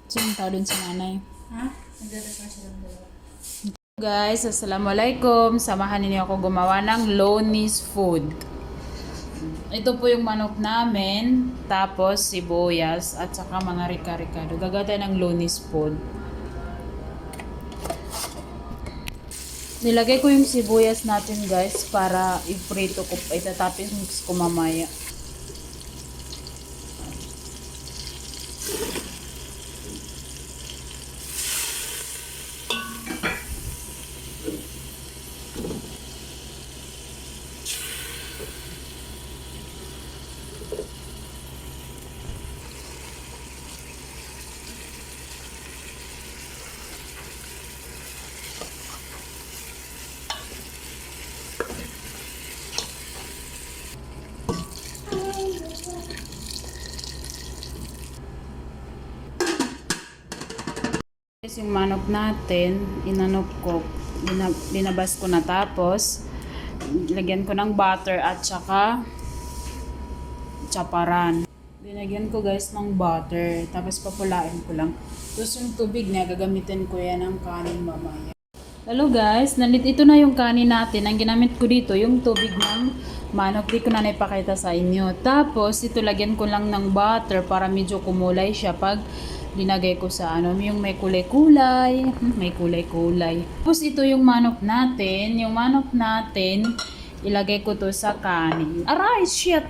Sino tao dun si nanay? Ha? Nagdadas na siya ng dalawa. Guys, assalamualaikum. Samahan niyo ako gumawa ng Loni's food. Ito po yung manok namin, tapos sibuyas, at saka mga rika-rikado. Gagawin tayo ng Loni's food. Nilagay ko yung sibuyas natin guys para iprito ko, itatapis mix ko mamaya. Yung manok natin, inanok ko, binabas ko na, tapos lagyan ko ng butter at saka chaparan. Binagyan ko guys ng butter, tapos papulain ko lang. Tapos yung tubig na gagamitin ko yan ng kanin mamaya. Hello guys, ito na yung kanin natin. Ang ginamit ko dito, yung tubig ng manok. Di ko na naipakita sa inyo. Tapos ito lagyan ko lang ng butter para medyo kumulay siya pag linagay ko sa yung may kulay-kulay. May kulay-kulay. Tapos ito yung manok natin. Yung manok natin, ilagay ko to sa kanin. Aray, shit!